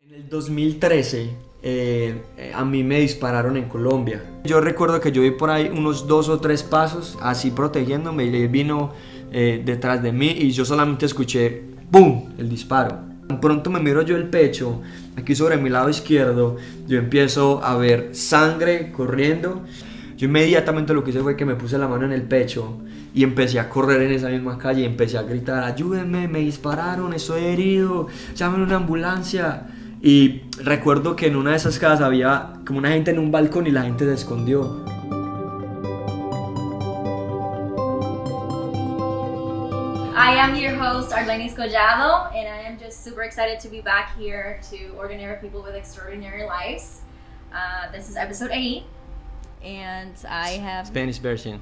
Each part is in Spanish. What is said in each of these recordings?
En el 2013 a mí me dispararon en Colombia. Yo recuerdo que yo vi por ahí unos 2 o 3 pasos así protegiéndome y él vino detrás de mí y yo solamente escuché ¡pum! El disparo. Tan pronto me miro yo el pecho, aquí sobre mi lado izquierdo, yo empiezo a ver sangre corriendo. Yo inmediatamente lo que hice fue que me puse la mano en el pecho y empecé a correr en esa misma calle y empecé a gritar: ayúdenme, me dispararon, estoy herido, llamen una ambulancia. Y recuerdo que en una de esas casas había como una gente en un balcón y la gente se escondió. I am your host, Arlenis Collado, and I am just super excited to be back here to Ordinary People with Extraordinary Lives. This is episode 8, and I have... Spanish version.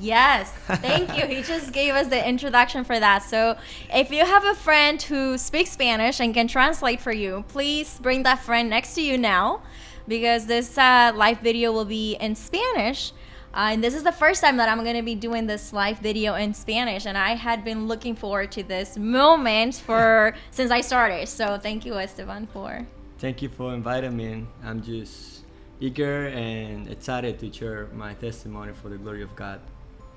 Yes, thank you. He just gave us the introduction for that. So if you have a friend who speaks Spanish and can translate for you, please bring that friend next to you now, because this live video will be in Spanish. And this is the first time that I'm going to be doing this live video in Spanish, and I had been looking forward to this moment since I started. So thank you, Esteban, for... Thank you for inviting me. I'm just eager and excited to share my testimony for the glory of God.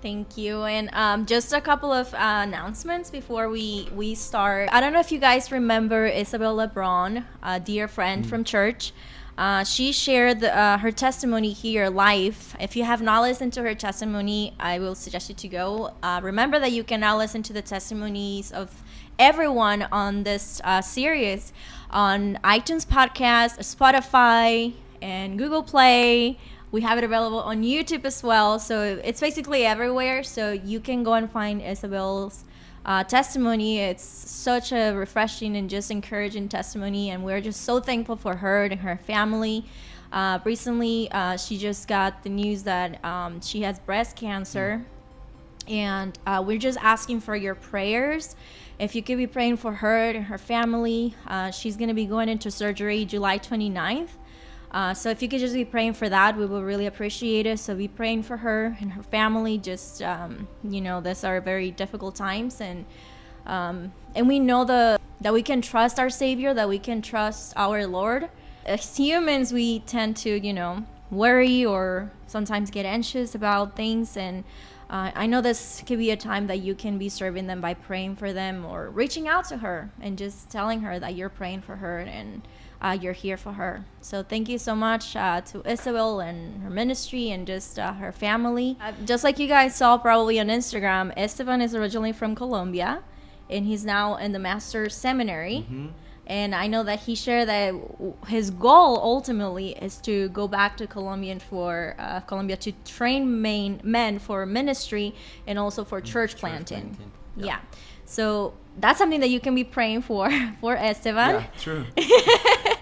Thank you. And just a couple of announcements before we start. I don't know if you guys remember Isabel Lebron, a dear friend from church. She shared her testimony here live. If you have not listened to her testimony, I will suggest you to go. Remember that you can now listen to the testimonies of everyone on this series on iTunes Podcast, Spotify, and Google Play. We have it available on YouTube as well. So it's basically everywhere. So you can go and find Isabel's testimony. It's such a refreshing and just encouraging testimony, and we're just so thankful for her and her family. Recently, she just got the news that she has breast cancer, and we're just asking for your prayers. If you could be praying for her and her family. She's going to be going into surgery July 29th. So if you could just be praying for that, we will really appreciate it. So be praying for her and her family. Just, these are very difficult times. And we know that we can trust our Savior, that we can trust our Lord. As humans, we tend to, worry or sometimes get anxious about things. And I know this could be a time that you can be serving them by praying for them or reaching out to her and just telling her that you're praying for her and you're here for her. So thank you so much to Isabel and her ministry and just her family. Just like you guys saw probably on Instagram, Esteban is originally from Colombia, and he's now in the Master's Seminary. Mm-hmm. And I know that he shared that his goal ultimately is to go back to Colombia to train men for ministry and also for church planting. Yeah. So that's something that you can be praying for Esteban. Yeah, true.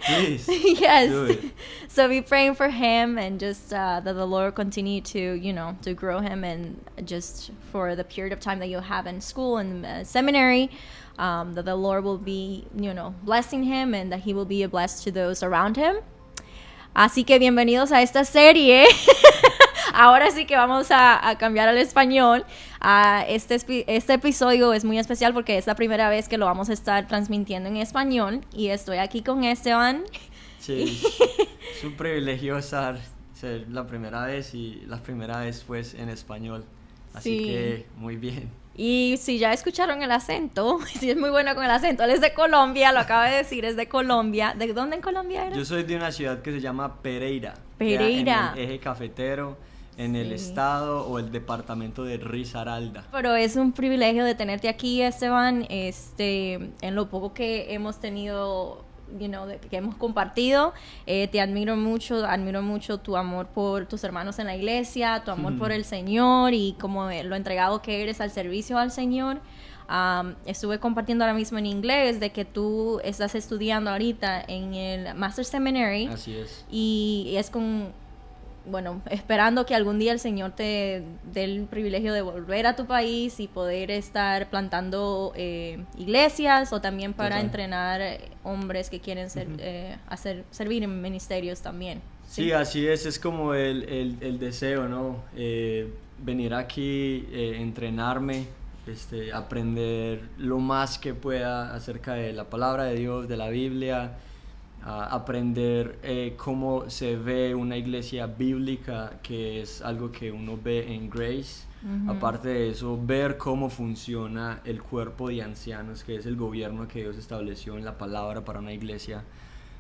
Please. Yes. Do it. So be praying for him and just that the Lord continue to grow him, and just for the period of time that you have in school and seminary, that the Lord will be, blessing him and that he will be a blessed to those around him. Así que bienvenidos a esta serie. Ahora sí que vamos a cambiar al español. Este episodio es muy especial porque es la primera vez que lo vamos a estar transmitiendo en español y estoy aquí con Esteban. Sí, es un privilegio ser la primera vez y la primera vez pues en español. Así Sí. que muy bien. Y si ya escucharon el acento, si es muy bueno con el acento, él es de Colombia, lo acaba de decir, es de Colombia. ¿De dónde en Colombia eres? Yo soy de una ciudad que se llama Pereira. Pereira. En el eje cafetero, en el estado o el departamento de Risaralda. Pero es un privilegio de tenerte aquí, Esteban, en lo poco que hemos tenido, que hemos compartido. Te admiro mucho tu amor por tus hermanos en la iglesia, tu amor por el Señor y como lo entregado que eres al servicio al Señor. Estuve compartiendo ahora mismo en inglés de que tú estás estudiando ahorita en el Master's Seminary. Así es. Y es esperando que algún día el Señor te dé el privilegio de volver a tu país y poder estar plantando iglesias o también para entrenar hombres que quieren servir en ministerios también. Sí, así es como el deseo, ¿no? Venir aquí, entrenarme, aprender lo más que pueda acerca de la palabra de Dios, de la Biblia, aprender cómo se ve una iglesia bíblica, que es algo que uno ve en Grace. Aparte de eso, ver cómo funciona el cuerpo de ancianos, que es el gobierno que Dios estableció en la palabra para una iglesia.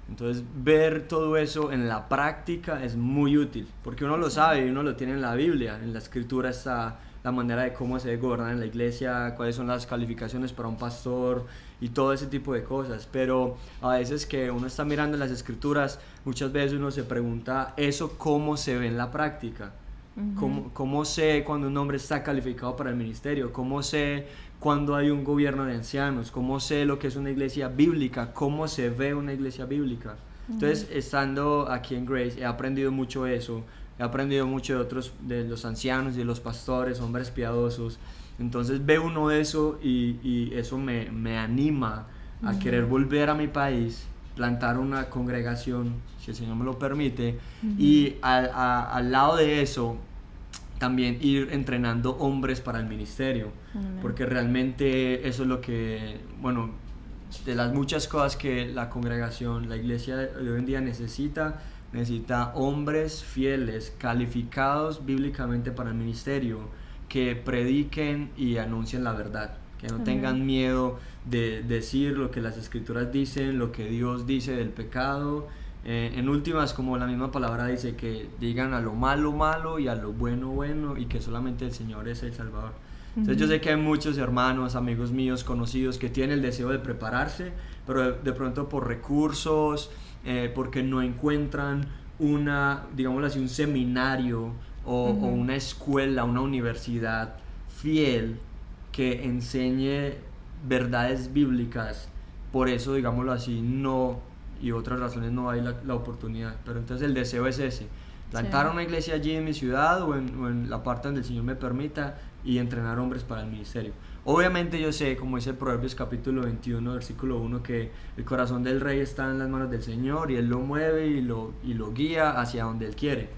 Entonces, ver todo eso en la práctica es muy útil, porque uno lo sabe y uno lo tiene en la Biblia. En la escritura está la manera de cómo se debe gobernar en la iglesia, cuáles son las calificaciones para un pastor y todo ese tipo de cosas. Pero a veces que uno está mirando las escrituras, muchas veces uno se pregunta, ¿eso cómo se ve en la práctica? ¿Cómo sé cuando un hombre está calificado para el ministerio? ¿Cómo sé cuando hay un gobierno de ancianos? ¿Cómo sé lo que es una iglesia bíblica? ¿Cómo se ve una iglesia bíblica? Entonces, estando aquí en Grace, he aprendido mucho eso. He aprendido mucho de los ancianos y de los pastores, hombres piadosos. Entonces ve uno eso y eso me anima a querer volver a mi país, plantar una congregación, si el Señor me lo permite, y al lado de eso también ir entrenando hombres para el ministerio, porque realmente eso es lo que, bueno, de las muchas cosas que la congregación, la iglesia de hoy en día necesita hombres fieles, calificados bíblicamente para el ministerio, que prediquen y anuncien la verdad, que no tengan miedo de decir lo que las escrituras dicen, lo que Dios dice del pecado. En últimas, como la misma palabra dice, que digan a lo malo malo y a lo bueno bueno, y que solamente el Señor es el Salvador. Entonces yo sé que hay muchos hermanos, amigos míos, conocidos que tienen el deseo de prepararse, pero de pronto por recursos, porque no encuentran digámoslo así, un seminario o una escuela, una universidad fiel que enseñe verdades bíblicas. Por eso, digámoslo así, no, y otras razones no hay la oportunidad. Pero entonces el deseo es ese, plantar una iglesia allí en mi ciudad o en la parte donde el Señor me permita, y entrenar hombres para el ministerio. Obviamente yo sé, como dice Proverbios capítulo 21, versículo 1, que el corazón del rey está en las manos del Señor y Él lo mueve y lo guía hacia donde Él quiere.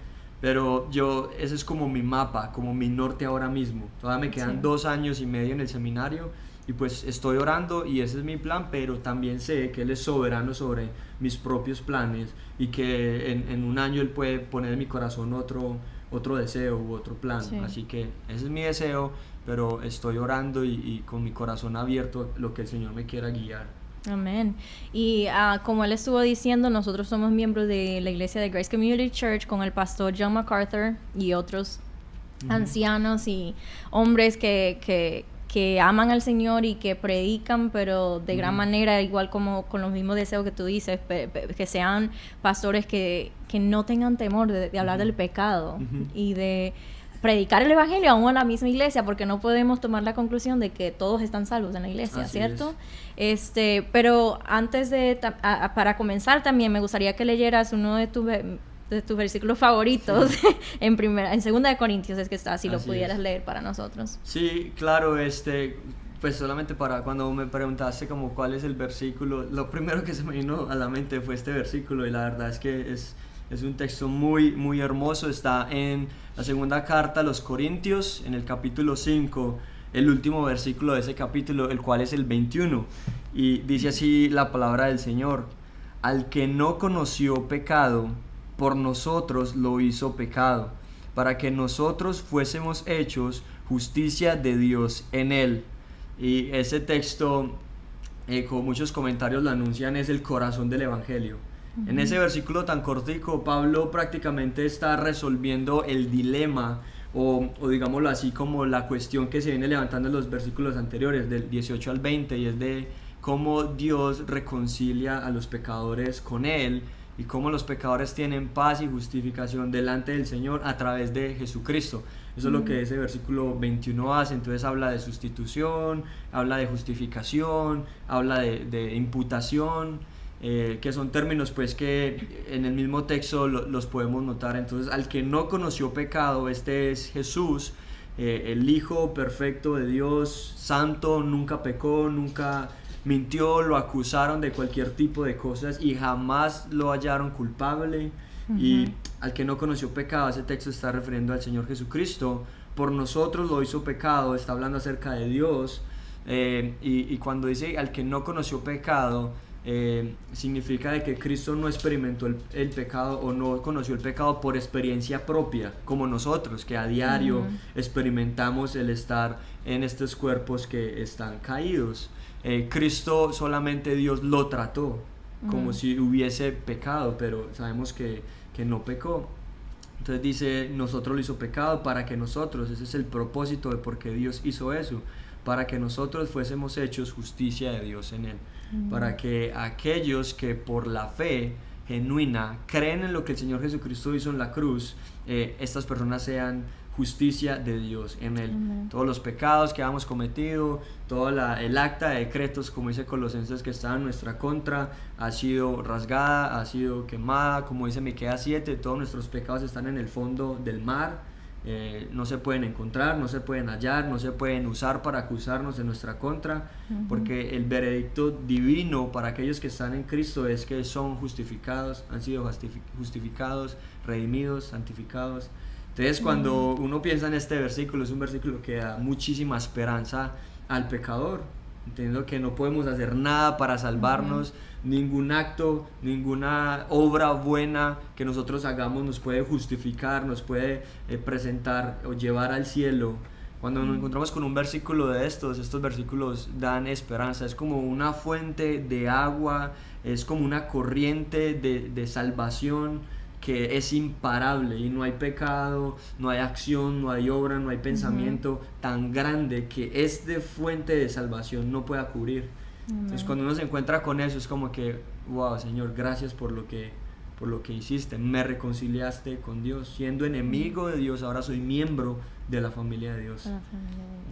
Pero ese es como mi mapa, como mi norte ahora mismo. Todavía me quedan 2 años y medio en el seminario y pues estoy orando y ese es mi plan, pero también sé que Él es soberano sobre mis propios planes y que en un año Él puede poner en mi corazón otro deseo u otro plan. Así que ese es mi deseo, pero estoy orando y con mi corazón abierto a lo que el Señor me quiera guiar. Amén. Y como él estuvo diciendo, nosotros somos miembros de la iglesia de Grace Community Church con el pastor John MacArthur y otros ancianos y hombres que aman al Señor y que predican, pero de gran manera, igual como con los mismos deseos que tú dices, que sean pastores que no tengan temor de hablar del pecado y de predicar el evangelio aún en la misma iglesia, porque no podemos tomar la conclusión de que todos están salvos en la iglesia. Así ¿cierto? Pero antes para comenzar también me gustaría que leyeras uno de tus versículos favoritos en 2 de Corintios, es que está, si lo pudieras leer para nosotros. Sí, claro, pues solamente para cuando me preguntaste como cuál es el versículo, lo primero que se me vino a la mente fue este versículo, y la verdad es que es un texto muy, muy hermoso. Está en la segunda carta a los Corintios, en el capítulo 5, el último versículo de ese capítulo, el cual es el 21, y dice así la palabra del Señor: al que no conoció pecado, por nosotros lo hizo pecado, para que nosotros fuésemos hechos justicia de Dios en él. Y ese texto, como muchos comentarios lo anuncian, es el corazón del evangelio. En ese versículo tan cortico, Pablo prácticamente está resolviendo el dilema, o digámoslo así, como la cuestión que se viene levantando en los versículos anteriores, del 18 al 20, y es de cómo Dios reconcilia a los pecadores con Él, y cómo los pecadores tienen paz y justificación delante del Señor a través de Jesucristo. Eso es lo que ese versículo 21 hace. Entonces habla de sustitución, habla de justificación, habla de imputación, que son términos pues que en el mismo texto los podemos notar. Entonces, al que no conoció pecado, este es Jesús, el Hijo perfecto de Dios, santo, nunca pecó, nunca mintió, lo acusaron de cualquier tipo de cosas y jamás lo hallaron culpable. Y al que no conoció pecado, ese texto está refiriendo al Señor Jesucristo. Por nosotros lo hizo pecado, está hablando acerca de Dios. Y cuando dice al que no conoció pecado, significa de que Cristo no experimentó el pecado o no conoció el pecado por experiencia propia, como nosotros, que a diario experimentamos el estar en estos cuerpos que están caídos. Cristo solamente Dios lo trató como si hubiese pecado, pero sabemos que no pecó. Entonces dice, nosotros lo hizo pecado para que nosotros, ese es el propósito de por qué Dios hizo eso, para que nosotros fuésemos hechos justicia de Dios en él, para que aquellos que por la fe genuina creen en lo que el Señor Jesucristo hizo en la cruz, estas personas sean justicia de Dios en él. Todos los pecados que habíamos cometido, todo el acta de decretos, como dice Colosenses, que estaba en nuestra contra, ha sido rasgada, ha sido quemada, como dice Miqueas 7, todos nuestros pecados están en el fondo del mar, no se pueden encontrar, no se pueden hallar, no se pueden usar para acusarnos en nuestra contra, porque el veredicto divino para aquellos que están en Cristo es que son justificados, han sido justificados, redimidos, santificados. Entonces cuando uno piensa en este versículo, es un versículo que da muchísima esperanza al pecador, entendiendo que no podemos hacer nada para salvarnos, ningún acto, ninguna obra buena que nosotros hagamos nos puede justificar, nos puede presentar o llevar al cielo. Cuando nos encontramos con un versículo de estos versículos dan esperanza, es como una fuente de agua, es como una corriente de salvación que es imparable, y no hay pecado, no hay acción, no hay obra, no hay pensamiento tan grande que es de fuente de salvación no pueda cubrir. Entonces cuando uno se encuentra con eso es como que, wow, Señor, gracias por lo que hiciste, me reconciliaste con Dios, siendo enemigo de Dios, ahora soy miembro de la familia de Dios.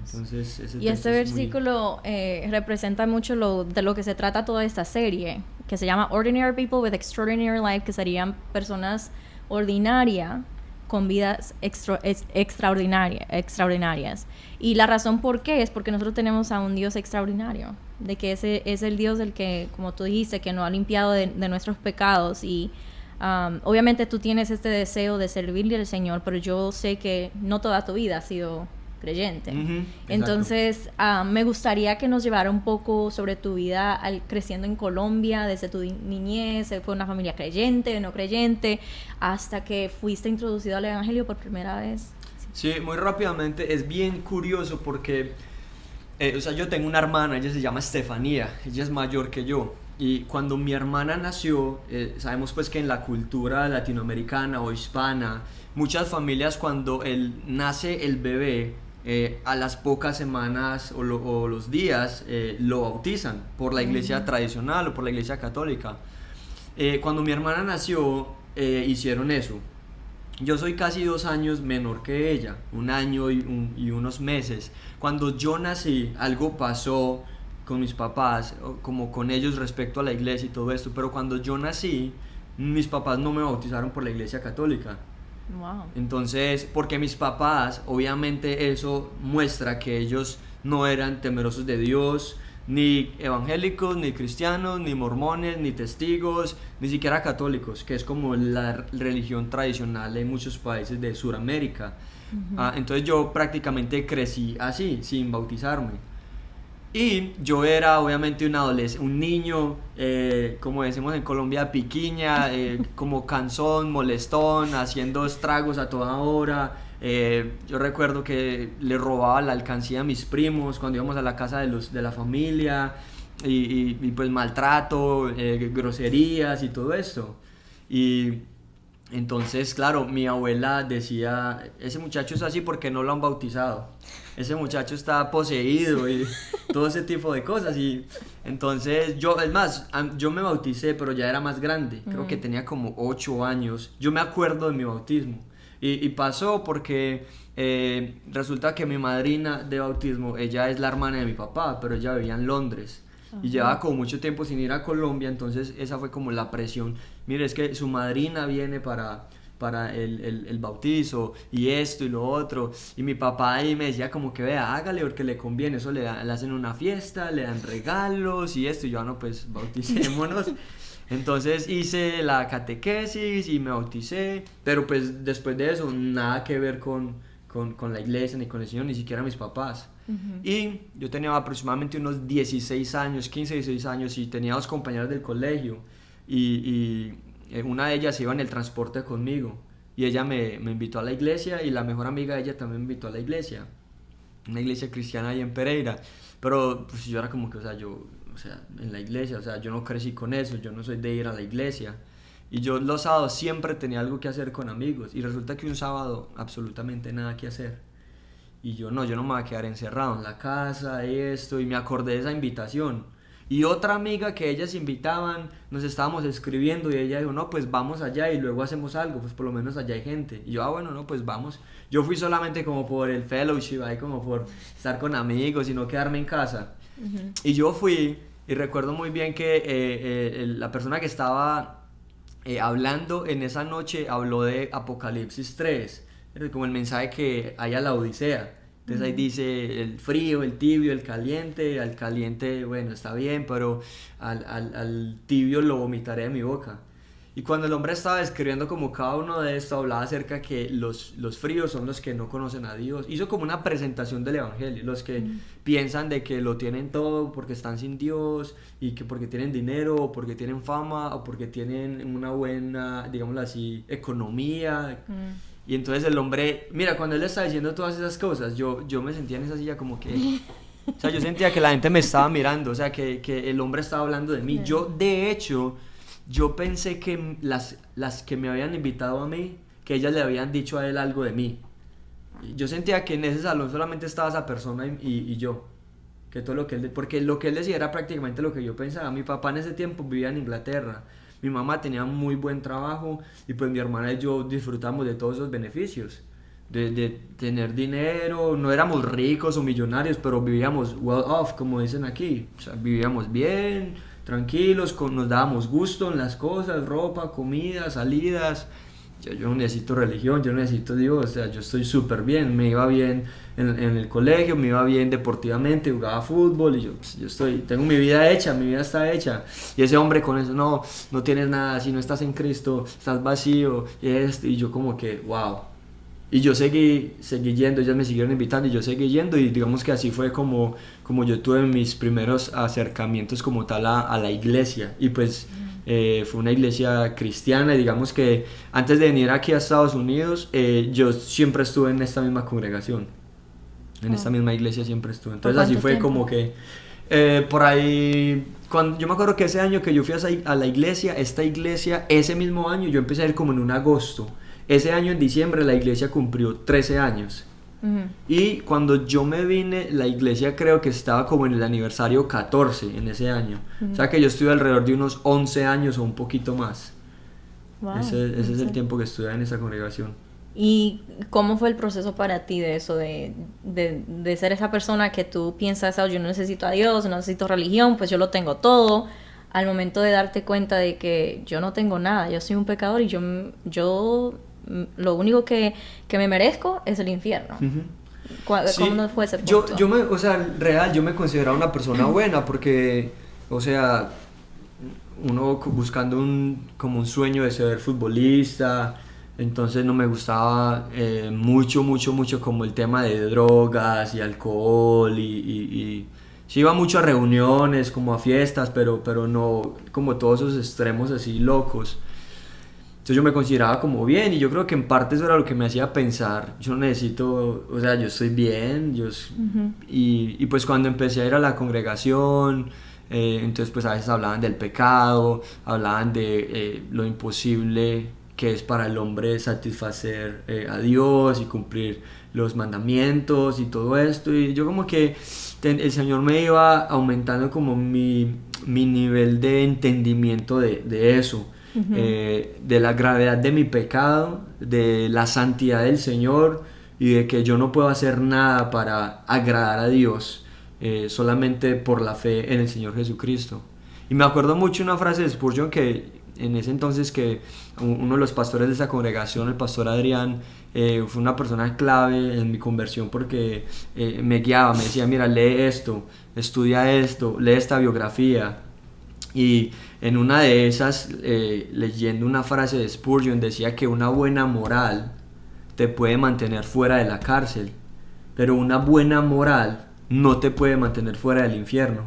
Entonces, y este versículo representa mucho de lo que se trata toda esta serie, que se llama Ordinary People with Extraordinary Life, que serían personas ordinarias con vidas extraordinarias. Y la razón por qué es porque nosotros tenemos a un Dios extraordinario, de que ese es el Dios del que, como tú dijiste, que nos ha limpiado de nuestros pecados. Y obviamente tú tienes este deseo de servirle al Señor, pero yo sé que no toda tu vida has sido creyente. Entonces me gustaría que nos llevara un poco sobre tu vida creciendo en Colombia, desde tu niñez. ¿Fue una familia creyente, no creyente, hasta que fuiste introducido al evangelio por primera vez? Sí, muy rápidamente, es bien curioso porque yo tengo una hermana, ella se llama Estefanía, ella es mayor que yo. Y cuando mi hermana nació, sabemos pues que en la cultura latinoamericana o hispana, muchas familias cuando nace el bebé, a las pocas semanas o los días lo bautizan por la iglesia tradicional o por la iglesia católica. Cuando mi hermana nació, hicieron eso. Yo soy casi 2 años menor que ella, 1 año y unos meses. Cuando yo nací, algo pasó con mis papás, como con ellos respecto a la iglesia y todo esto, pero cuando yo nací, mis papás no me bautizaron por la iglesia católica. Wow. Entonces, porque mis papás, obviamente eso muestra que ellos no eran temerosos de Dios, ni evangélicos, ni cristianos, ni mormones, ni testigos, ni siquiera católicos, que es como la religión tradicional en muchos países de Sudamérica. Entonces yo prácticamente crecí así, sin bautizarme. Y yo era obviamente un niño, como decimos en Colombia, piquiña, como cansón, molestón, haciendo estragos a toda hora. Yo recuerdo que le robaba la alcancía a mis primos cuando íbamos a la casa de la familia, y pues maltrato, groserías y todo esto. Y entonces, claro, mi abuela decía, ese muchacho es así porque no lo han bautizado, ese muchacho está poseído y todo ese tipo de cosas. Y entonces yo me bauticé, pero ya era más grande, creo que tenía como 8 años. Yo me acuerdo de mi bautismo y pasó porque resulta que mi madrina de bautismo, ella es la hermana de mi papá, pero ella vivía en Londres. Y llevaba como mucho tiempo sin ir a Colombia, entonces esa fue como la presión. Mire, es que su madrina viene para el bautizo y esto y lo otro. Y mi papá ahí me decía como que vea, hágale porque le conviene, eso le hacen una fiesta, le dan regalos y esto. Y yo, no, pues bauticémonos. Entonces hice la catequesis y me bauticé, pero pues después de eso nada que ver con la iglesia ni con el Señor, ni siquiera mis papás. Y yo tenía aproximadamente unos 16 años, 15, 16 años, y tenía dos compañeras del colegio, y una de ellas iba en el transporte conmigo, y ella me invitó a la iglesia, y la mejor amiga de ella también me invitó a la iglesia, una iglesia cristiana ahí en Pereira. Pero pues yo era como que, o sea, en la iglesia, o sea, yo no crecí con eso, yo no soy de ir a la iglesia. Y yo los sábados siempre tenía algo que hacer con amigos, y resulta que un sábado absolutamente nada que hacer. Y yo no me voy a quedar encerrado en la casa, esto, y me acordé de esa invitación. Y otra amiga que ellas invitaban, nos estábamos escribiendo, y ella dijo, no, pues vamos allá y luego hacemos algo, pues por lo menos allá hay gente. Y yo, bueno, no, pues vamos. Yo fui solamente como por el fellowship, ahí como por estar con amigos y no quedarme en casa. Y yo fui, y recuerdo muy bien que la persona que estaba hablando en esa noche habló de Apocalipsis 3, como el mensaje que hay a la Odisea. Entonces ahí dice el frío, el tibio, el caliente. Al caliente, bueno, está bien, pero al tibio lo vomitaré de mi boca. Y cuando el hombre estaba describiendo como cada uno de estos, hablaba acerca que los fríos son los que no conocen a Dios. Hizo como una presentación del evangelio, los que piensan de que lo tienen todo porque están sin Dios, y que porque tienen dinero, o porque tienen fama, o porque tienen una buena, digámoslo así, economía. Y entonces el hombre, mira, cuando él está diciendo todas esas cosas, yo me sentía en esa silla como que, o sea, yo sentía que la gente me estaba mirando, o sea, que el hombre estaba hablando de mí. Yo, de hecho, yo pensé que las que me habían invitado a mí, que ellas le habían dicho a él algo de mí. Yo sentía que en ese salón solamente estaba esa persona y yo, que todo lo que él, porque lo que él decía era prácticamente lo que yo pensaba. Mi papá en ese tiempo vivía en Inglaterra. Mi mamá tenía muy buen trabajo, y pues mi hermana y yo disfrutamos de todos esos beneficios, de tener dinero. No éramos ricos o millonarios, pero vivíamos well off, como dicen aquí. O sea, vivíamos bien, tranquilos, nos dábamos gusto en las cosas, ropa, comida, salidas. Yo no necesito religión, yo no necesito Dios, o sea, yo estoy súper bien, me iba bien en el colegio, me iba bien deportivamente, jugaba fútbol, y yo tengo mi vida hecha, mi vida está hecha. Y ese hombre con eso, no tienes nada, si no estás en Cristo, estás vacío, y yo como que, wow. Y yo seguí yendo, ellas me siguieron invitando y yo seguí yendo, y digamos que así fue como yo tuve mis primeros acercamientos como tal a la iglesia. Y pues fue una iglesia cristiana, y digamos que antes de venir aquí a Estados Unidos, yo siempre estuve en esta misma congregación, en esta misma iglesia siempre estuve. Entonces así fue tiempo? Como que por ahí, yo me acuerdo que ese año que yo fui a la iglesia, ese mismo año yo empecé a ir como en un agosto. Ese año en diciembre la iglesia cumplió 13 años. Y cuando yo me vine, la iglesia creo que estaba como en el aniversario 14 en ese año. O sea que yo estuve alrededor de unos 11 años o un poquito más. Wow, ese es el tiempo que estuve en esa congregación. ¿Y cómo fue el proceso para ti de eso, de ser esa persona que tú piensas, yo no necesito a Dios, no necesito religión, pues yo lo tengo todo, al momento de darte cuenta de que yo no tengo nada, yo soy un pecador y yo lo único que me merezco es el infierno? ¿Cómo fue ese punto? Yo me consideraba una persona buena, porque, o sea, uno buscando como un sueño de ser futbolista, entonces no me gustaba mucho como el tema de drogas y alcohol, y sí iba mucho a reuniones, como a fiestas, pero no como todos esos extremos así locos. Entonces yo me consideraba como bien, y yo creo que en parte eso era lo que me hacía pensar, yo no necesito, o sea, yo estoy bien, y pues cuando empecé a ir a la congregación, entonces pues a veces hablaban del pecado, hablaban de lo imposible que es para el hombre satisfacer a Dios y cumplir los mandamientos y todo esto, y yo como que el Señor me iba aumentando como mi nivel de entendimiento de eso. De la gravedad de mi pecado, de la santidad del Señor, y de que yo no puedo hacer nada para agradar a Dios, solamente por la fe en el Señor Jesucristo. Y me acuerdo mucho una frase de Spurgeon, que en ese entonces, que uno de los pastores de esa congregación, el pastor Adrián, fue una persona clave en mi conversión, porque me guiaba, me decía, mira, lee esto, estudia esto, lee esta biografía. Y en una de esas, leyendo una frase de Spurgeon, decía que una buena moral te puede mantener fuera de la cárcel, pero una buena moral no te puede mantener fuera del infierno.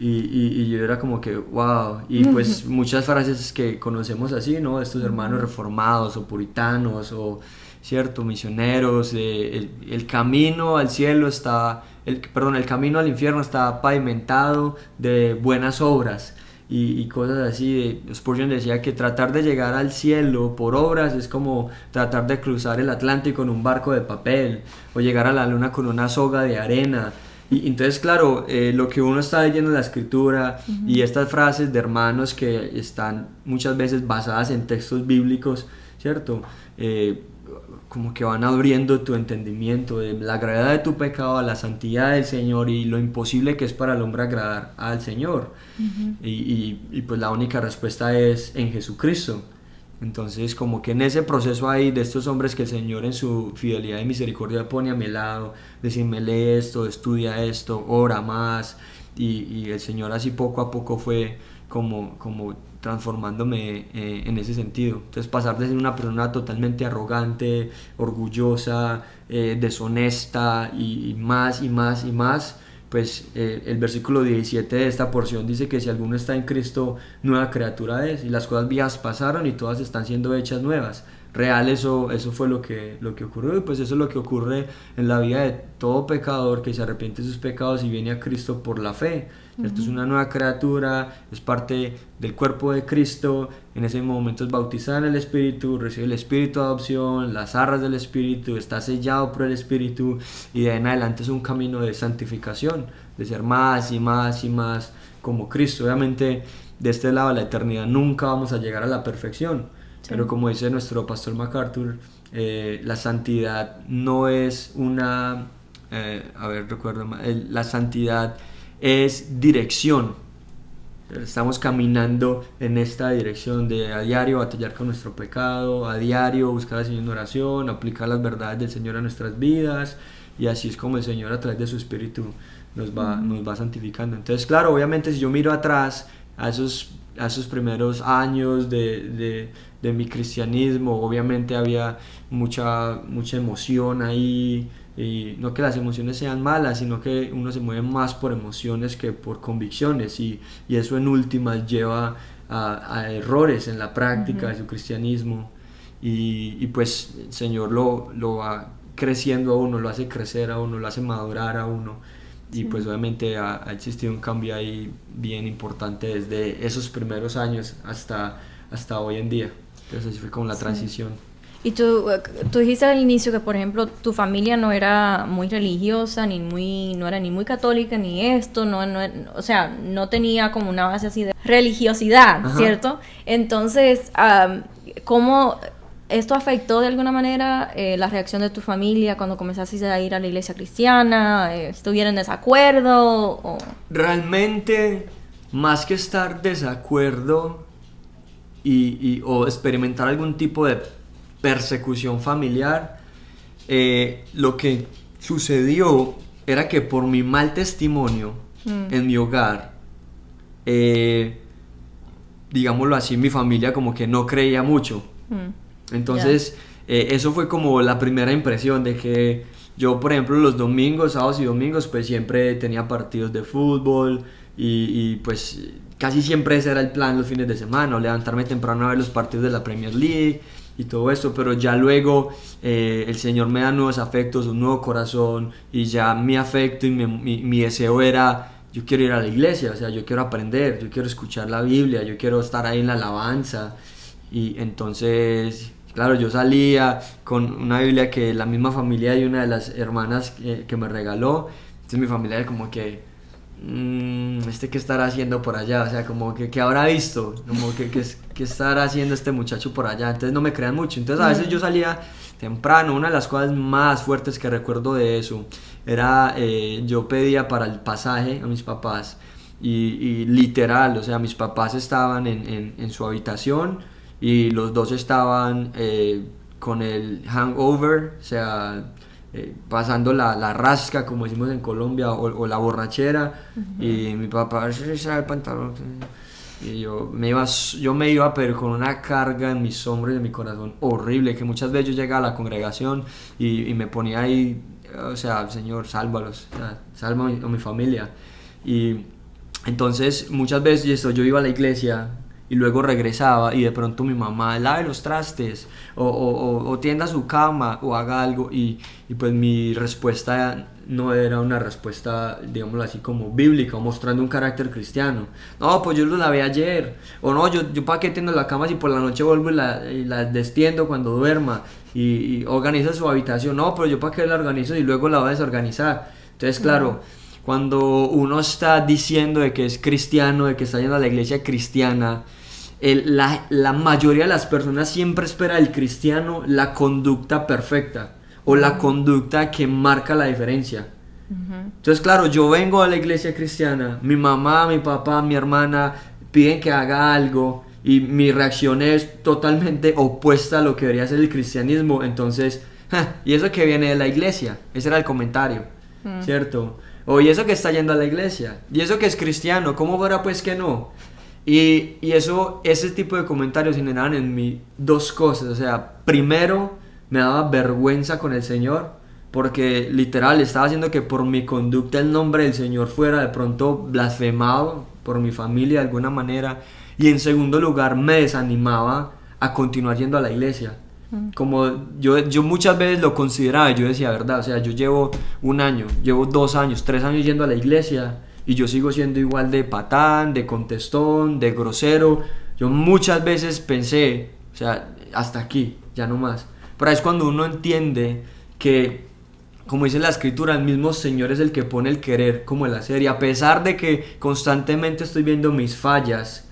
Y yo era como que, wow, y pues muchas frases que conocemos así, ¿no? Estos hermanos reformados o puritanos o, cierto, misioneros, el camino al cielo está, el camino al infierno está pavimentado de buenas obras y cosas así. Spurgeon decía que tratar de llegar al cielo por obras es como tratar de cruzar el Atlántico en un barco de papel o llegar a la luna con una soga de arena. Y entonces, claro, lo que uno está leyendo en la escritura y estas frases de hermanos que están muchas veces basadas en textos bíblicos, ¿cierto? Como que van abriendo tu entendimiento de la gravedad de tu pecado a la santidad del Señor y lo imposible que es para el hombre agradar al Señor. Y pues la única respuesta es en Jesucristo. Entonces, como que en ese proceso ahí de estos hombres que el Señor en su fidelidad y misericordia pone a mi lado, decirme lee esto, estudia esto, ora más, y el Señor así poco a poco fue como transformándome en ese sentido. Entonces pasar de ser una persona totalmente arrogante, orgullosa, deshonesta y más, pues el versículo 17 de esta porción dice que si alguno está en Cristo, nueva criatura es, y las cosas viejas pasaron y todas están siendo hechas nuevas. Real, eso fue lo que ocurrió, y pues eso es lo que ocurre en la vida de todo pecador que se arrepiente de sus pecados y viene a Cristo por la fe, ¿cierto? Es una nueva criatura, es parte del cuerpo de Cristo, en ese momento es bautizada en el Espíritu, recibe el Espíritu de adopción, las arras del Espíritu, está sellado por el Espíritu, y de ahí en adelante es un camino de santificación, de ser más y más y más como Cristo. Obviamente de este lado de la eternidad nunca vamos a llegar a la perfección. Sí. Pero como dice nuestro pastor MacArthur, la santidad no es una... la santidad es dirección. Estamos caminando en esta dirección de a diario batallar con nuestro pecado, a diario buscar al Señor en oración, aplicar las verdades del Señor a nuestras vidas, y así es como el Señor a través de su Espíritu nos va santificando. Entonces, claro, obviamente si yo miro atrás a esos primeros años de mi cristianismo, obviamente había mucha emoción ahí, y no que las emociones sean malas, sino que uno se mueve más por emociones que por convicciones, y eso en últimas lleva a errores en la práctica de su cristianismo, y pues el Señor lo va creciendo a uno, lo hace crecer a uno, lo hace madurar a uno. Y pues obviamente ha existido un cambio ahí bien importante desde esos primeros años hasta hoy en día. Entonces así fue como la transición. Y tú dijiste al inicio que, por ejemplo, tu familia no era muy religiosa, no era ni muy católica, ni esto, o sea, no tenía como una base así de religiosidad, ajá, ¿cierto? Entonces, ¿cómo esto afectó de alguna manera la reacción de tu familia cuando comenzaste a ir a la iglesia cristiana? ¿Estuvieron en desacuerdo? ¿O? Realmente, más que estar desacuerdo o experimentar algún tipo de persecución familiar, lo que sucedió era que por mi mal testimonio en mi hogar, digámoslo así, mi familia como que no creía mucho. Entonces, eso fue como la primera impresión de que yo, por ejemplo, los domingos, sábados y domingos, pues siempre tenía partidos de fútbol y pues casi siempre ese era el plan los fines de semana, o levantarme temprano a ver los partidos de la Premier League y todo eso, pero ya luego el Señor me da nuevos afectos, un nuevo corazón, y ya mi afecto y mi deseo era: yo quiero ir a la iglesia, o sea, yo quiero aprender, yo quiero escuchar la Biblia, yo quiero estar ahí en la alabanza. Y entonces, claro, yo salía con una Biblia que la misma familia de una de las hermanas que me regaló. Entonces mi familia era como que, ¿qué estará haciendo por allá? O sea, como que ¿qué habrá visto? Como que ¿qué estará haciendo este muchacho por allá? Entonces no me crean mucho. Entonces a veces yo salía temprano. Una de las cosas más fuertes que recuerdo de eso era, yo pedía para el pasaje a mis papás, y literal, o sea, mis papás estaban en su habitación, y los dos estaban con el hangover, o sea, pasando la rasca, como decimos en Colombia, o la borrachera, y mi papá se el pantalón, y yo me iba pero con una carga en mis hombros y en mi corazón horrible, que muchas veces yo llegaba a la congregación y me ponía ahí o sea, Señor, sálvalos, o sea, salva a mi familia. Y entonces muchas veces yo iba a la iglesia y luego regresaba y de pronto mi mamá lave los trastes o tienda su cama o haga algo y pues mi respuesta no era una respuesta, digámoslo así, como bíblica o mostrando un carácter cristiano. No, pues yo lo lavé ayer. O no, yo para qué tiendo la cama si por la noche vuelvo y la destiendo cuando duerma y organiza su habitación. No, pero yo para qué la organizo y luego la voy a desorganizar. Entonces, claro, cuando uno está diciendo de que es cristiano, de que está yendo a la iglesia cristiana, la mayoría de las personas siempre espera del cristiano la conducta perfecta o la conducta que marca la diferencia. Entonces, claro, yo vengo a la iglesia cristiana, mi mamá, mi papá, mi hermana piden que haga algo y mi reacción es totalmente opuesta a lo que debería ser el cristianismo. Entonces, y eso que viene de la iglesia, ese era el comentario, ¿cierto? O y eso que está yendo a la iglesia, y eso que es cristiano, ¿cómo fuera pues que no? Y ese tipo de comentarios generaban en mí dos cosas. O sea, primero me daba vergüenza con el Señor, porque literal estaba haciendo que por mi conducta el nombre del Señor fuera de pronto blasfemado por mi familia de alguna manera. Y en segundo lugar me desanimaba a continuar yendo a la iglesia. Como yo muchas veces lo consideraba, yo decía, verdad, o sea, yo llevo 1 año, llevo 2 años, 3 años yendo a la iglesia y yo sigo siendo igual de patán, de contestón, de grosero. Yo muchas veces pensé, o sea, hasta aquí, ya no más. Pero es cuando uno entiende que, como dice la escritura, el mismo Señor es el que pone el querer como el hacer. Y a pesar de que constantemente estoy viendo mis fallas,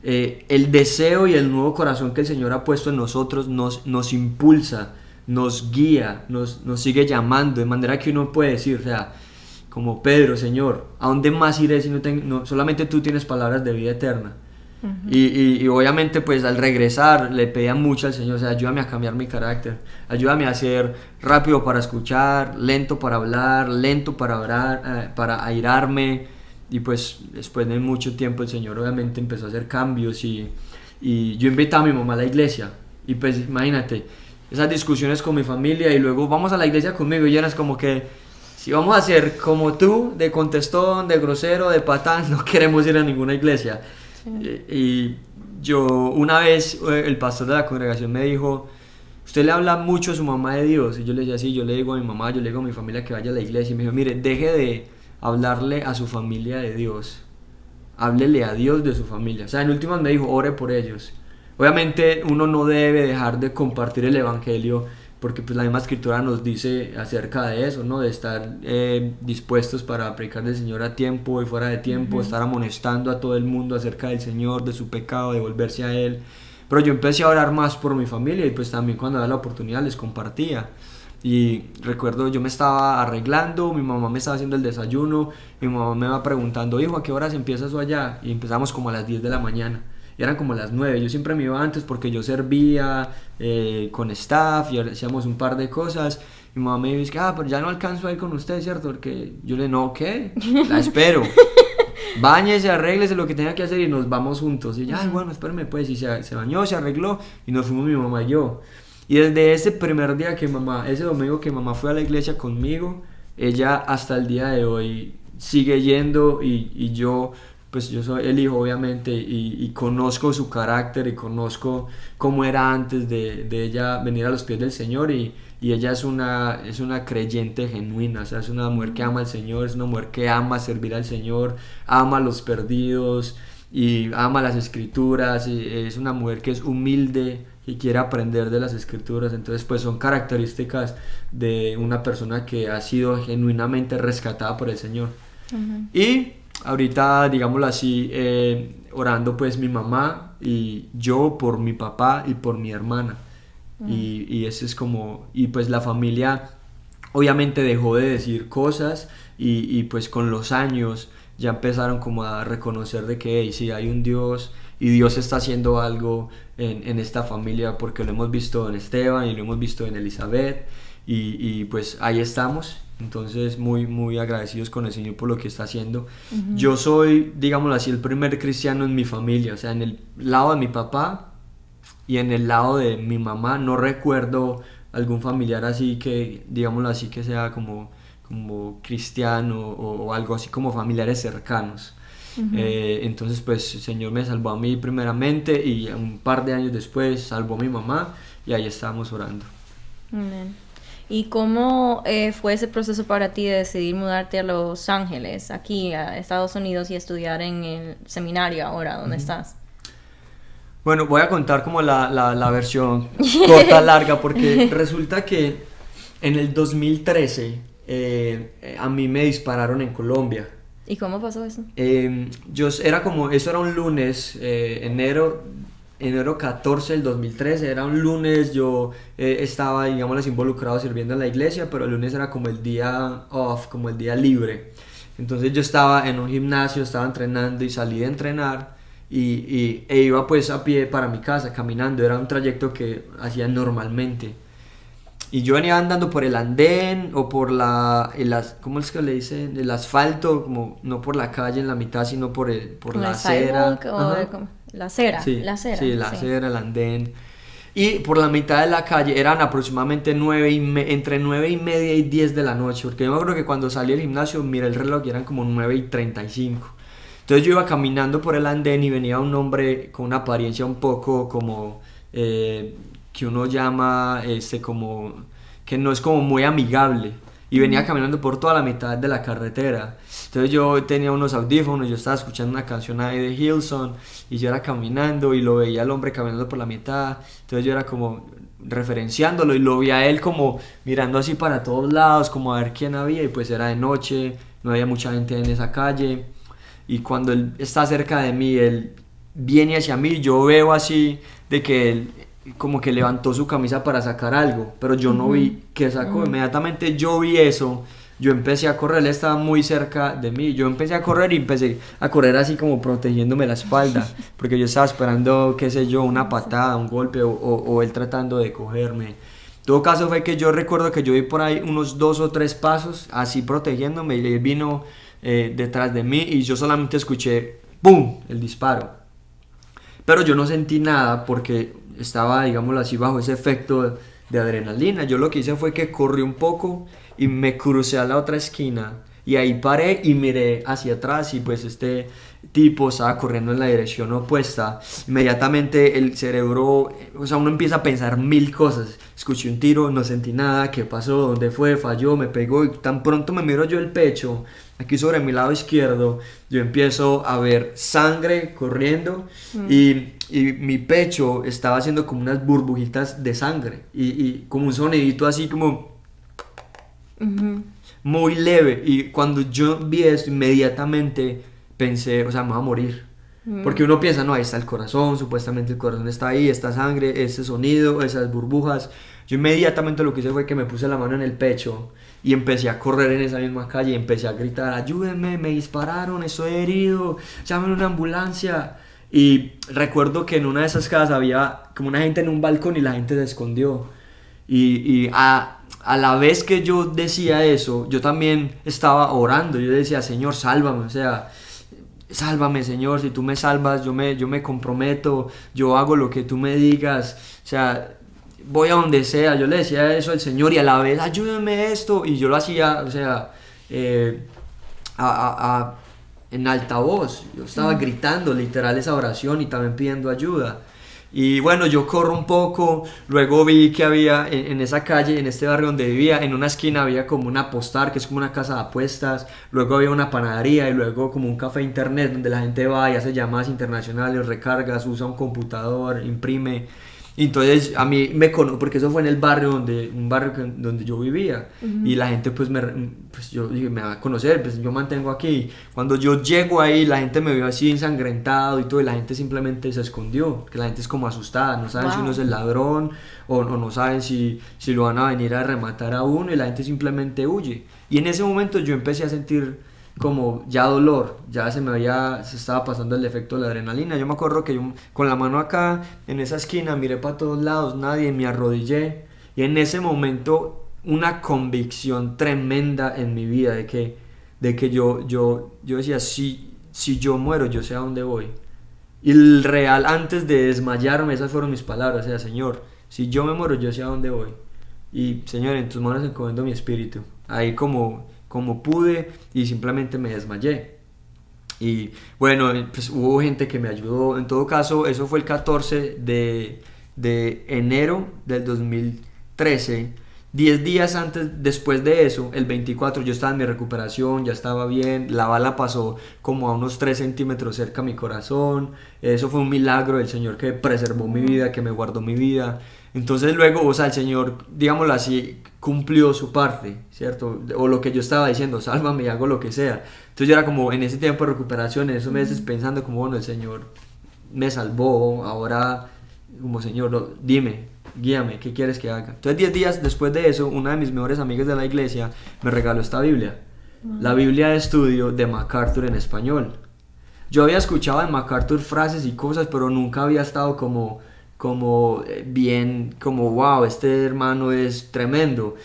el deseo y el nuevo corazón que el Señor ha puesto en nosotros nos impulsa, nos guía, nos sigue llamando, de manera que uno puede decir, o sea, como Pedro, Señor, ¿a dónde más iré si solamente tú tienes palabras de vida eterna? Y obviamente pues al regresar le pedía mucho al Señor, o sea, ayúdame a cambiar mi carácter, ayúdame a ser rápido para escuchar, lento para hablar, lento para orar, para airarme. Y pues después de mucho tiempo el Señor obviamente empezó a hacer cambios y yo invitaba a mi mamá a la iglesia. Y pues imagínate, esas discusiones con mi familia y luego vamos a la iglesia conmigo y eras como que si vamos a ser como tú, de contestón, de grosero, de patán, no queremos ir a ninguna iglesia. Y yo una vez el pastor de la congregación me dijo, usted le habla mucho a su mamá de Dios. Y yo le decía, sí, yo le digo a mi mamá, yo le digo a mi familia que vaya a la iglesia. Y me dijo, mire, deje de hablarle a su familia de Dios, háblele a Dios de su familia. O sea, en últimas me dijo, ore por ellos. Obviamente uno no debe dejar de compartir el evangelio, porque pues la misma escritura nos dice acerca de eso, ¿no? De estar dispuestos para predicar del Señor a tiempo y fuera de tiempo, estar amonestando a todo el mundo acerca del Señor, de su pecado, de volverse a Él. Pero yo empecé a orar más por mi familia y pues también cuando daba la oportunidad les compartía. Y recuerdo, yo me estaba arreglando, mi mamá me estaba haciendo el desayuno, mi mamá me va preguntando, hijo, ¿a qué horas empieza eso allá? Y empezamos como a las 10 de la mañana. Y eran como las 9, yo siempre me iba antes porque yo servía con staff y hacíamos un par de cosas. Mi mamá me dice, pero ya no alcanzo a ir con usted, ¿cierto? Porque yo le no, ¿qué? La espero. Báñese, arréglese lo que tenga que hacer y nos vamos juntos. Y ya, bueno, espérame pues. Y se bañó, se arregló y nos fuimos mi mamá y yo. Y desde ese primer día ese domingo que mamá fue a la iglesia conmigo, ella hasta el día de hoy sigue yendo y yo... pues yo soy el hijo obviamente y conozco su carácter y conozco cómo era antes de ella venir a los pies del Señor y ella es una creyente genuina, o sea, es una mujer que ama al Señor, es una mujer que ama servir al Señor, ama a los perdidos y ama las escrituras, y es una mujer que es humilde y quiere aprender de las escrituras. Entonces pues son características de una persona que ha sido genuinamente rescatada por el Señor. Y ahorita, digámoslo así, orando pues mi mamá y yo por mi papá y por mi hermana. Y ese es como, y pues la familia obviamente dejó de decir cosas y pues con los años ya empezaron como a reconocer de que sí hay un Dios y Dios está haciendo algo en esta familia, porque lo hemos visto en Esteban y lo hemos visto en Elizabeth y pues ahí estamos. Entonces muy muy agradecidos con el Señor por lo que está haciendo. Yo soy, digámoslo así, el primer cristiano en mi familia, o sea, en el lado de mi papá y en el lado de mi mamá no recuerdo algún familiar así que, digámoslo así, que sea como cristiano o algo así como familiares cercanos. Entonces pues el Señor me salvó a mí primeramente y un par de años después salvó a mi mamá y ahí estábamos orando. Amén. ¿Y cómo fue ese proceso para ti de decidir mudarte a Los Ángeles, aquí a Estados Unidos, y estudiar en el seminario ahora donde estás? Bueno, voy a contar como la versión corta, larga, porque resulta que en el 2013 a mí me dispararon en Colombia. ¿Y cómo pasó eso? Eso era un lunes, enero 14 del 2013, era un lunes, yo estaba, digamos, involucrado sirviendo en la iglesia, pero el lunes era como el día off, como el día libre. Entonces yo estaba en un gimnasio, estaba entrenando y salí de entrenar e iba pues a pie para mi casa, caminando, era un trayecto que hacía normalmente. Y yo venía andando por el andén o por ¿cómo es que le dicen? El asfalto, como no por la calle en la mitad, sino por la acera. La acera, Sí, la acera. sí, la acera, el andén. Y por la mitad de la calle eran aproximadamente entre 9:30 y 10 de la noche, porque yo me acuerdo que cuando salí del gimnasio miré el reloj y eran como 9:35. Entonces yo iba caminando por el andén y venía un hombre con una apariencia un poco como que uno llama como que no es como muy amigable, y venía caminando por toda la mitad de la carretera. Entonces yo tenía unos audífonos, yo estaba escuchando una canción ahí de Hillsong y yo era caminando y lo veía al hombre caminando por la mitad. Entonces yo era como referenciándolo y lo vi a él como mirando así para todos lados, como a ver quién había, y pues era de noche, no había mucha gente en esa calle. Y cuando él está cerca de mí, él viene hacia mí, yo veo así de que él como que levantó su camisa para sacar algo, pero yo no vi que sacó. Inmediatamente yo vi eso, yo empecé a correr, él estaba muy cerca de mí, yo empecé a correr y empecé a correr así como protegiéndome la espalda, porque yo estaba esperando, qué sé yo, una patada, un golpe o él tratando de cogerme. En todo caso fue que yo recuerdo que yo vi por ahí unos 2 o 3 pasos así protegiéndome y él vino detrás de mí y yo solamente escuché ¡pum!, el disparo. Pero yo no sentí nada porque estaba, digámoslo así, bajo ese efecto de adrenalina. Yo lo que hice fue que corrí un poco y me crucé a la otra esquina y ahí paré y miré hacia atrás y pues este tipo estaba corriendo en la dirección opuesta. Inmediatamente el cerebro, o sea, uno empieza a pensar mil cosas. Escuché un tiro, no sentí nada, ¿qué pasó? ¿Dónde fue? Falló, me pegó, y tan pronto me miro yo el pecho, aquí sobre mi lado izquierdo, yo empiezo a ver sangre corriendo y mi pecho estaba haciendo como unas burbujitas de sangre y como un sonidito así como muy leve. Y cuando yo vi esto, inmediatamente pensé, o sea, me voy a morir. Porque uno piensa, no, ahí está el corazón, supuestamente el corazón está ahí, esta sangre, ese sonido, esas burbujas. Yo inmediatamente lo que hice fue que me puse la mano en el pecho y empecé a correr en esa misma calle y empecé a gritar, ayúdenme, me dispararon, estoy herido, llamen una ambulancia. Y recuerdo que en una de esas casas había como una gente en un balcón y la gente se escondió. Y a la vez que yo decía eso, yo también estaba orando. Yo decía, Señor, sálvame, o sea, sálvame, Señor, si tú me salvas, yo me comprometo, yo hago lo que tú me digas, o sea, voy a donde sea. Yo le decía eso al Señor y a la vez, ayúdame esto, y yo lo hacía, o sea, en altavoz. Yo estaba gritando literal esa oración y también pidiendo ayuda. Y bueno, yo corro un poco, luego vi que había en esa calle, en este barrio donde vivía, en una esquina había como una postal, que es como una casa de apuestas, luego había una panadería y luego como un café internet donde la gente va y hace llamadas internacionales, recargas, usa un computador, imprime. Y entonces a mí porque eso fue en el barrio donde yo vivía, y la gente pues yo dije, me va a conocer, pues yo mantengo aquí. Cuando yo llego ahí, la gente me vio así ensangrentado y todo, y la gente simplemente se escondió, porque la gente es como asustada, no saben si uno es el ladrón o no saben si lo van a venir a rematar a uno, y la gente simplemente huye. Y en ese momento yo empecé a sentir como ya dolor, ya se estaba pasando el efecto de la adrenalina. Yo me acuerdo que yo con la mano acá en esa esquina miré para todos lados, nadie, me arrodillé, y en ese momento una convicción tremenda en mi vida de que yo decía, si yo muero, yo sé a dónde voy. Y el real, antes de desmayarme, esas fueron mis palabras, o sea, Señor, si yo me muero, yo sé a dónde voy. y Señor, en tus manos encomiendo mi espíritu. Ahí como pude y simplemente me desmayé. Y bueno, pues hubo gente que me ayudó. En todo caso, eso fue el 14 de enero del 2013. 10 días antes, después de eso, el 24, yo estaba en mi recuperación, ya estaba bien. La bala pasó como a unos 3 centímetros cerca a mi corazón. Eso fue un milagro del Señor que preservó mi vida, que me guardó mi vida. Entonces luego, o sea, el Señor, digámoslo así, cumplió su parte, ¿cierto? O lo que yo estaba diciendo, sálvame y hago lo que sea. Entonces yo era como en ese tiempo de recuperación, en esos meses pensando como, bueno, el Señor me salvó, ahora como Señor, dime, guíame, ¿qué quieres que haga? Entonces 10 días después de eso, una de mis mejores amigas de la iglesia me regaló esta Biblia, la Biblia de estudio de MacArthur en español. Yo había escuchado en MacArthur frases y cosas, pero nunca había estado como bien, como wow, este hermano es tremendo.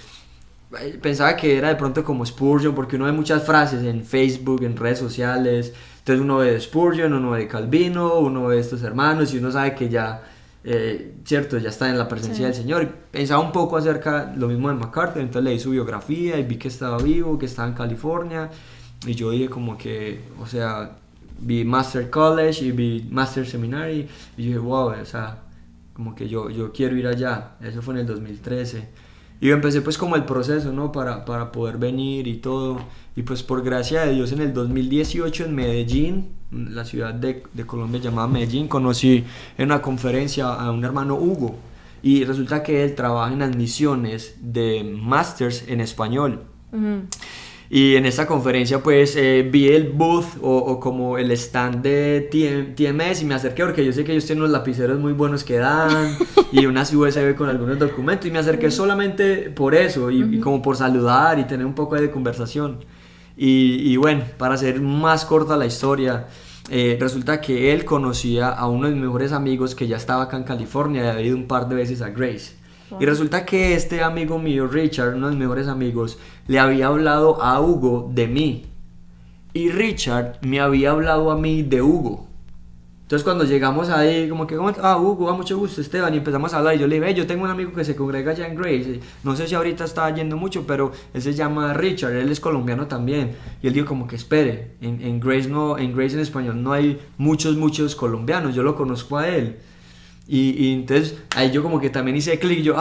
Pensaba que era de pronto como Spurgeon, porque uno ve muchas frases en Facebook, en redes sociales. Entonces uno ve de Spurgeon, uno ve de Calvino, uno ve de estos hermanos y uno sabe que ya, cierto, ya está en la presencia del Señor. Y pensaba un poco acerca lo mismo de MacArthur, entonces leí su biografía y vi que estaba vivo, que estaba en California. Y yo dije como que, o sea, vi Master College y vi Master Seminary y yo dije, wow, o sea, como que yo quiero ir allá. Eso fue en el 2013. Y yo empecé pues como el proceso, ¿no? Para poder venir y todo. Y pues por gracia de Dios en el 2018 en Medellín, la ciudad de Colombia llamada Medellín, conocí en una conferencia a un hermano Hugo. Y resulta que él trabaja en las misiones de Masters en español. Uh-huh. Y en esta conferencia pues vi el booth o como el stand de TMS y me acerqué porque yo sé que ellos tienen unos lapiceros muy buenos que dan y unas USB con algunos documentos y me acerqué solamente por eso y como por saludar y tener un poco de conversación. Y bueno, para hacer más corta la historia, resulta que él conocía a uno de mis mejores amigos que ya estaba acá en California y había ido un par de veces a Grace. Wow. Y resulta que este amigo mío, Richard, uno de mis mejores amigos, le había hablado a Hugo de mí. Y Richard me había hablado a mí de Hugo. Entonces cuando llegamos ahí, como que, Hugo, mucho gusto, Esteban, y empezamos a hablar. Y yo le dije, yo tengo un amigo que se congrega allá en Grace. No sé si ahorita está yendo mucho, pero él se llama Richard, él es colombiano también. Y él dijo como que espere, en Grace en español no hay muchos colombianos, yo lo conozco a él. Y entonces ahí yo como que también hice clic, yo,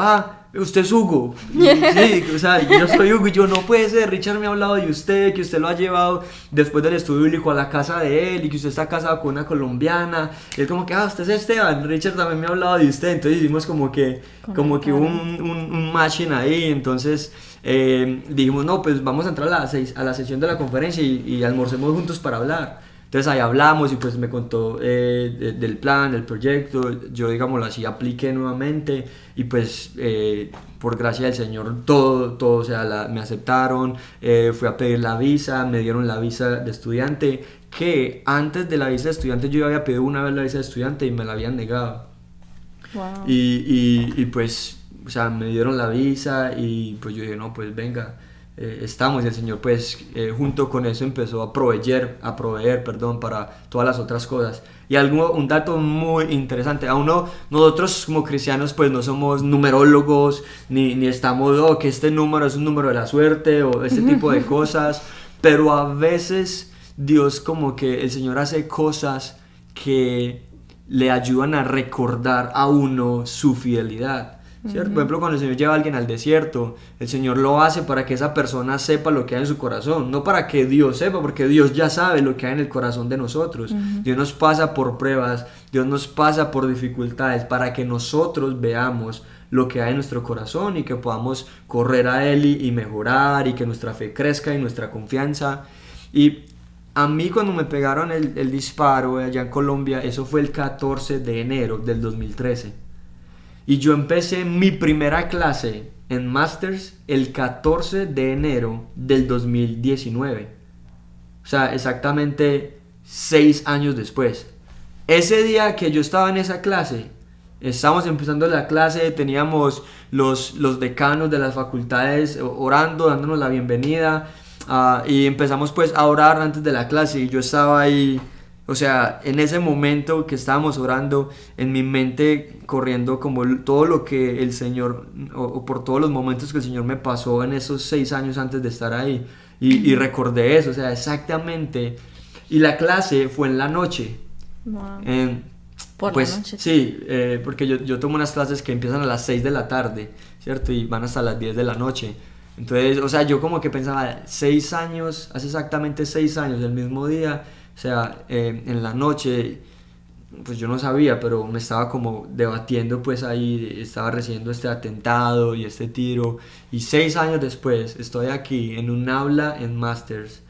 usted es Hugo. Sí, o sea, yo soy Hugo y yo, no puede ser, Richard me ha hablado de usted, que usted lo ha llevado después del estudio bíblico a la casa de él y que usted está casado con una colombiana. Y él como que, usted es Esteban, Richard también me ha hablado de usted. Entonces hicimos como que un matching ahí, entonces dijimos, no, pues vamos a entrar a la sesión de la conferencia y almorcemos juntos para hablar. Entonces ahí hablamos y pues me contó del plan, del proyecto. Yo, digámoslo así, apliqué nuevamente y pues por gracia del Señor todo, o sea, me aceptaron. Fui a pedir la visa, me dieron la visa de estudiante, que antes de la visa de estudiante yo había pedido una vez la visa de estudiante y me la habían negado. Wow. Y pues, o sea, me dieron la visa y pues yo dije, no, pues venga. Estamos y el Señor pues junto con eso empezó a proveer para todas las otras cosas. Y un dato muy interesante, nosotros como cristianos pues no somos numerólogos ni estamos que este número es un número de la suerte o ese tipo de cosas, pero a veces Dios como que el Señor hace cosas que le ayudan a recordar a uno su fidelidad. ¿Cierto? Por ejemplo, cuando el Señor lleva a alguien al desierto, el Señor lo hace para que esa persona sepa lo que hay en su corazón, no para que Dios sepa, porque Dios ya sabe lo que hay en el corazón de nosotros. Dios nos pasa por pruebas, Dios nos pasa por dificultades para que nosotros veamos lo que hay en nuestro corazón y que podamos correr a Él y mejorar y que nuestra fe crezca y nuestra confianza. Y a mí cuando me pegaron el disparo allá en Colombia, eso fue el 14 de enero del 2013. Y yo empecé mi primera clase en Masters el 14 de enero del 2019. O sea, exactamente 6 años después. Ese día que yo estaba en esa clase, estábamos empezando la clase, teníamos los decanos de las facultades orando, dándonos la bienvenida. Y empezamos pues a orar antes de la clase y yo estaba ahí O sea, en ese momento que estábamos orando, en mi mente corriendo como todo lo que el Señor, o por todos los momentos que el Señor me pasó en esos 6 años antes de estar ahí. Y recordé eso, o sea, exactamente. Y la clase fue en la noche. Wow. En- Por pues la noche. sí, porque yo tomo unas clases que empiezan a las 6 de la tarde, ¿cierto? Y van hasta las 10 de la noche. Entonces, o sea, yo como que pensaba, 6 años, hace exactamente 6 años, el mismo día, o sea, en la noche, pues yo no sabía, pero me estaba como debatiendo, pues ahí estaba recibiendo este atentado y este tiro. Y 6 años después estoy aquí en un aula en Masters,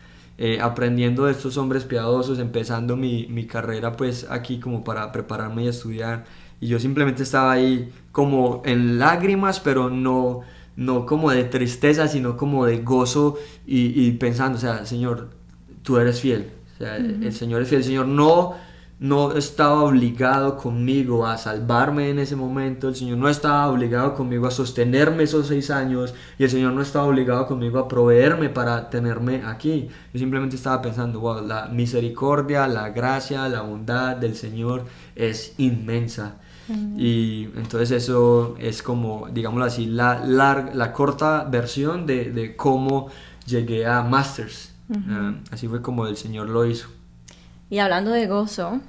aprendiendo de estos hombres piadosos, empezando mi carrera pues aquí como para prepararme y estudiar. Y yo simplemente estaba ahí como en lágrimas, pero no como de tristeza, sino como de gozo y pensando, o sea, Señor, tú eres fiel. O sea, el Señor es fiel. El Señor no estaba obligado conmigo a salvarme en ese momento. El Señor no estaba obligado conmigo a sostenerme esos 6 años. Y el Señor no estaba obligado conmigo a proveerme para tenerme aquí. Yo simplemente estaba pensando, wow, la misericordia, la gracia, la bondad del Señor es inmensa. Y entonces eso es como, digámoslo así, la corta versión de cómo llegué a Masters. Así fue como el Señor lo hizo. Y hablando de gozo,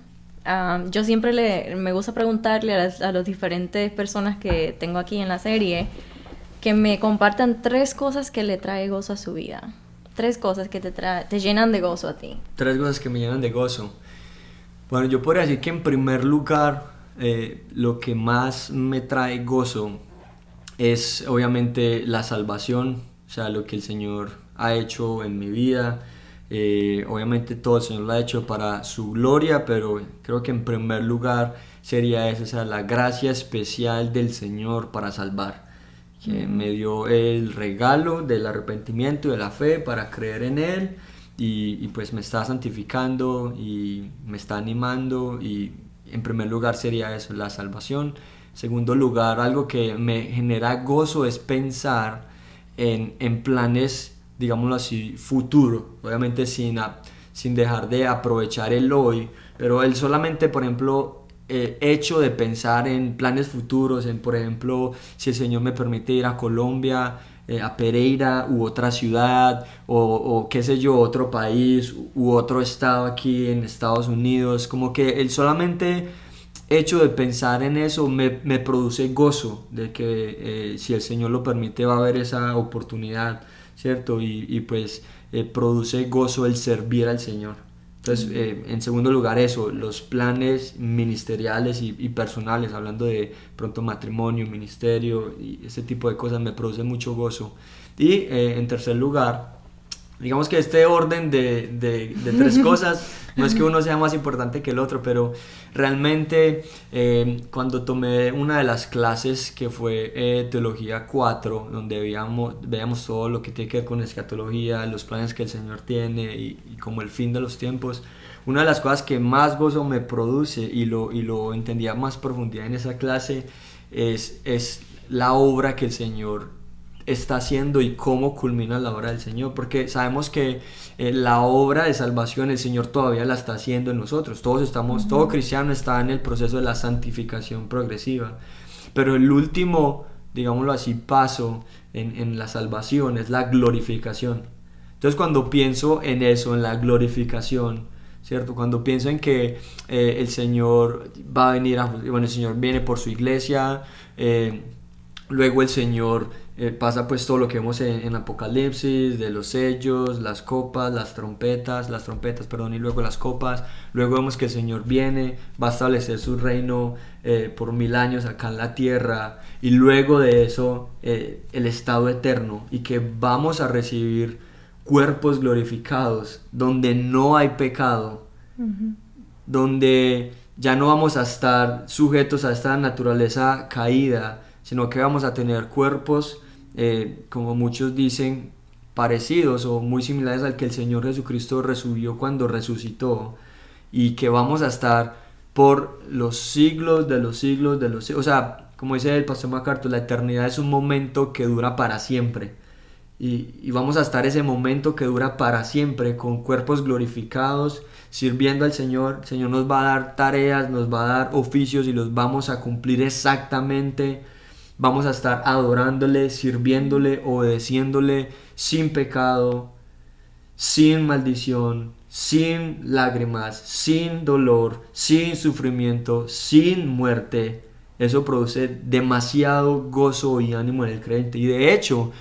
yo siempre me gusta preguntarle a las diferentes personas que tengo aquí en la serie que me compartan 3 cosas que le trae gozo a su vida. 3 cosas que te llenan de gozo a ti. 3 cosas que me llenan de gozo. Bueno, yo podría decir que en primer lugar, lo que más me trae gozo es obviamente la salvación, o sea, lo que el Señor ha hecho en mi vida. Obviamente todo el Señor lo ha hecho para su gloria, pero creo que en primer lugar sería eso, o sea, la gracia especial del Señor para salvar, que me dio el regalo del arrepentimiento y de la fe para creer en Él y pues me está santificando y me está animando y en primer lugar sería eso, la salvación. En segundo lugar, algo que me genera gozo es pensar en planes, digámoslo así, futuro, obviamente sin dejar de aprovechar el hoy, pero el solamente, por ejemplo, hecho de pensar en planes futuros, en por ejemplo, si el Señor me permite ir a Colombia, a Pereira u otra ciudad o qué sé yo, otro país u otro estado aquí en Estados Unidos, como que el solamente hecho de pensar en eso me produce gozo de que si el Señor lo permite va a haber esa oportunidad, ¿cierto? Y pues produce gozo el servir al Señor. Entonces, en segundo lugar eso, los planes ministeriales y personales, hablando de pronto matrimonio, ministerio y ese tipo de cosas me produce mucho gozo. Y en tercer lugar, digamos que este orden de 3 cosas, no es que uno sea más importante que el otro, pero realmente cuando tomé una de las clases que fue Teología 4, donde veíamos todo lo que tiene que ver con escatología, los planes que el Señor tiene y como el fin de los tiempos, una de las cosas que más gozo me produce y lo entendía más profundidad en esa clase es la obra que el Señor está haciendo y cómo culmina la obra del Señor, porque sabemos que la obra de salvación el Señor todavía la está haciendo en nosotros. Todo cristiano está en el proceso de la santificación progresiva, pero el último, digámoslo así, paso en la salvación es la glorificación. Entonces cuando pienso en eso, en la glorificación, ¿cierto? Cuando pienso en que el Señor va a venir, bueno, el Señor viene por su iglesia, luego el Señor pasa pues todo lo que vemos en Apocalipsis, de los sellos, las copas, las trompetas, perdón, y luego las copas. Luego vemos que el Señor viene, va a establecer su reino por 1000 años acá en la tierra. Y luego de eso, el estado eterno, y que vamos a recibir cuerpos glorificados, donde no hay pecado, donde ya no vamos a estar sujetos a esta naturaleza caída, sino que vamos a tener cuerpos, como muchos dicen, parecidos o muy similares al que el Señor Jesucristo resucitó cuando resucitó, y que vamos a estar por los siglos de los siglos de los siglos. O sea, como dice el pastor MacArthur, la eternidad es un momento que dura para siempre. y vamos a estar ese momento que dura para siempre, con cuerpos glorificados, sirviendo al Señor. El Señor nos va a dar tareas, nos va a dar oficios y los vamos a cumplir exactamente. Vamos a estar adorándole, sirviéndole, obedeciéndole sin pecado, sin maldición, sin lágrimas, sin dolor, sin sufrimiento, sin muerte. Eso produce demasiado gozo y ánimo en el creyente. Y de hecho,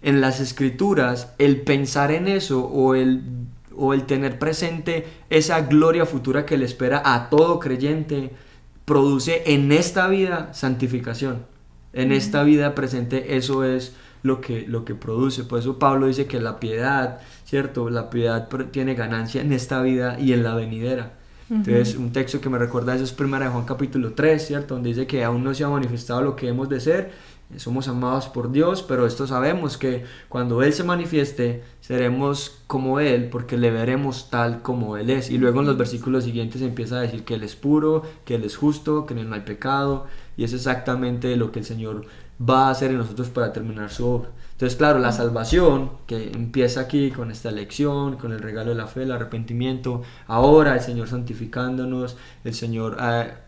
en las escrituras, el pensar en eso o el tener presente esa gloria futura que le espera a todo creyente, produce en esta vida santificación. En esta vida presente eso es lo que produce. Por eso Pablo dice que la piedad, ¿cierto? La piedad tiene ganancia en esta vida y en la venidera. Entonces, un texto que me recuerda eso es 1 Juan capítulo 3, ¿cierto? Donde dice que aún no se ha manifestado lo que hemos de ser. Somos amados por Dios, pero esto sabemos que cuando Él se manifieste, seremos como Él, porque le veremos tal como Él es. Y luego en los versículos siguientes empieza a decir que Él es puro, que Él es justo, que en Él no hay pecado. Y es exactamente lo que el Señor va a hacer en nosotros para terminar su obra. Entonces, claro, la salvación que empieza aquí con esta elección, con el regalo de la fe, el arrepentimiento, ahora el Señor santificándonos, el Señor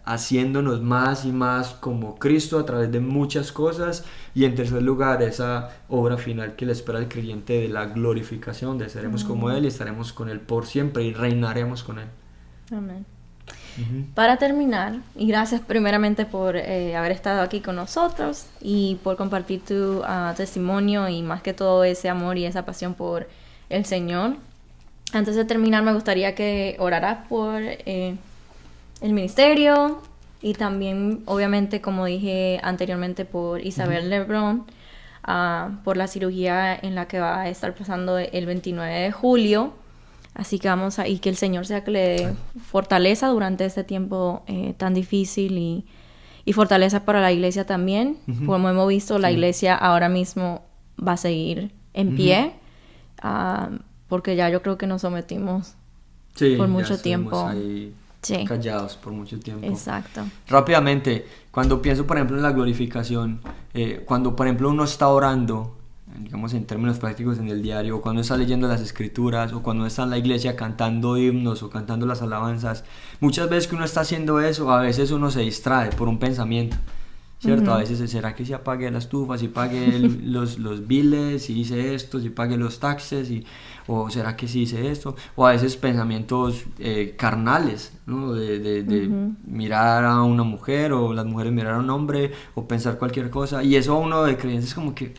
haciéndonos más y más como Cristo a través de muchas cosas, y en tercer lugar esa obra final que le espera al creyente de la glorificación, de seremos como Él y estaremos con Él por siempre y reinaremos con Él. Amén. Para terminar, y gracias primeramente por haber estado aquí con nosotros y por compartir tu testimonio y más que todo ese amor y esa pasión por el Señor. Antes de terminar, me gustaría que oraras por el ministerio y también, obviamente, como dije anteriormente, por Isabel Lebron, por la cirugía en la que va a estar pasando el 29 de julio. Así que vamos a, y que el Señor sea que le dé fortaleza durante este tiempo tan difícil y fortaleza para la iglesia también. Como hemos visto, la iglesia ahora mismo va a seguir en pie, porque ya yo creo que nos sometimos por mucho tiempo. Ahí callados por mucho tiempo. Exacto. Rápidamente, cuando pienso por ejemplo en la glorificación, cuando por ejemplo uno está orando, digamos en términos prácticos en el diario, o cuando está leyendo las escrituras, o cuando está en la iglesia cantando himnos o cantando las alabanzas, muchas veces que uno está haciendo eso, a veces uno se distrae por un pensamiento, ¿cierto? A veces, ¿será que si apague la estufa, si pague los biles, si hice esto, si pague los taxes, o será que si hice esto? O a veces pensamientos carnales, ¿no? De mirar a una mujer, o las mujeres mirar a un hombre, o pensar cualquier cosa, y eso a uno de creyentes es como que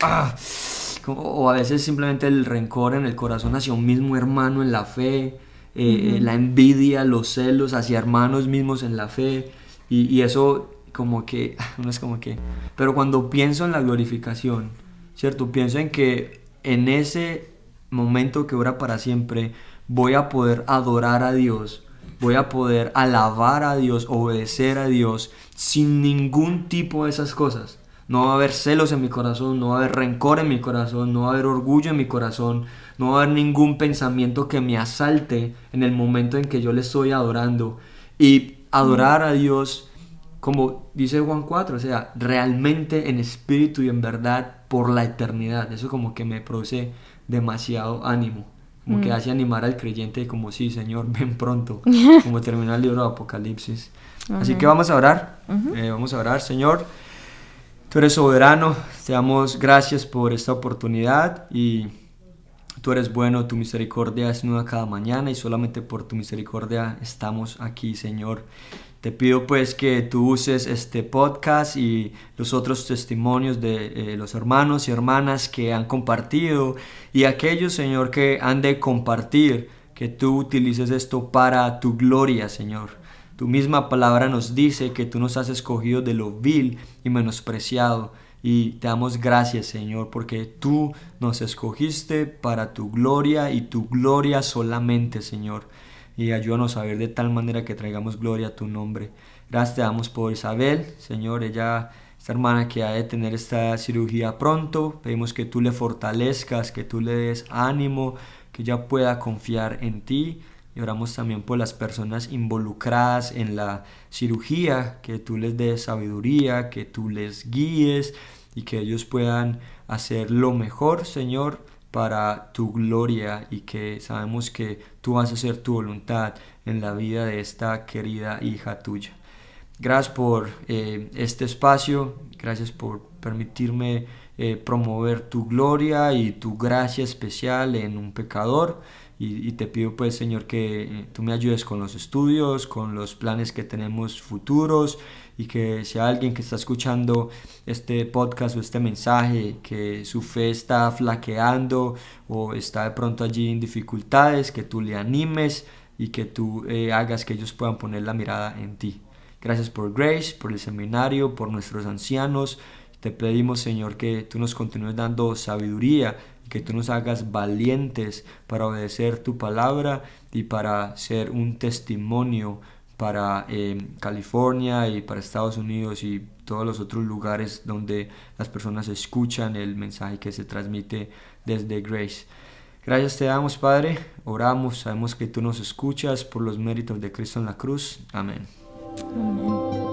o a veces simplemente el rencor en el corazón hacia un mismo hermano en la fe, la envidia, los celos hacia hermanos mismos en la fe, y eso como que, uno es como que, pero cuando pienso en la glorificación, ¿cierto? Pienso en que en ese momento que dura para siempre, voy a poder adorar a Dios, voy a poder alabar a Dios, obedecer a Dios, sin ningún tipo de esas cosas. No va a haber celos en mi corazón, no va a haber rencor en mi corazón, no va a haber orgullo en mi corazón, no va a haber ningún pensamiento que me asalte en el momento en que yo le estoy adorando. Y adorar a Dios, como dice Juan 4, o sea, realmente en espíritu y en verdad por la eternidad. Eso como que me produce demasiado ánimo, como que hace animar al creyente como sí, Señor, ven pronto, como termina el libro de Apocalipsis. Así que vamos a orar, vamos a orar. Señor, Tú eres soberano, te damos gracias por esta oportunidad y Tú eres bueno, tu misericordia es nueva cada mañana y solamente por tu misericordia estamos aquí, Señor. Te pido pues que tú uses este podcast y los otros testimonios de los hermanos y hermanas que han compartido y aquellos, Señor, que han de compartir, que tú utilices esto para tu gloria, Señor. Tu misma palabra nos dice que tú nos has escogido de lo vil y menospreciado. Y te damos gracias, Señor, porque tú nos escogiste para tu gloria y tu gloria solamente, Señor. Y ayúdanos a ver de tal manera que traigamos gloria a tu nombre. Gracias te damos por Isabel, Señor, esta hermana que ha de tener esta cirugía pronto. Pedimos que tú le fortalezcas, que tú le des ánimo, que ella pueda confiar en ti. Y oramos también por las personas involucradas en la cirugía, que tú les des sabiduría, que tú les guíes y que ellos puedan hacer lo mejor, Señor, para tu gloria y que sabemos que tú vas a hacer tu voluntad en la vida de esta querida hija tuya. Gracias por este espacio, gracias por permitirme promover tu gloria y tu gracia especial en un pecador. Y te pido pues, Señor, que tú me ayudes con los estudios, con los planes que tenemos futuros, y que si hay alguien que está escuchando este podcast o este mensaje, que su fe está flaqueando o está de pronto allí en dificultades, que tú le animes y que tú hagas que ellos puedan poner la mirada en ti. Gracias por Grace, por el seminario, por nuestros ancianos. Te pedimos, Señor, que tú nos continúes dando sabiduría, que tú nos hagas valientes para obedecer tu palabra y para ser un testimonio para California y para Estados Unidos y todos los otros lugares donde las personas escuchan el mensaje que se transmite desde Grace. Gracias te damos, Padre, oramos, sabemos que tú nos escuchas por los méritos de Cristo en la cruz. Amén. Amen.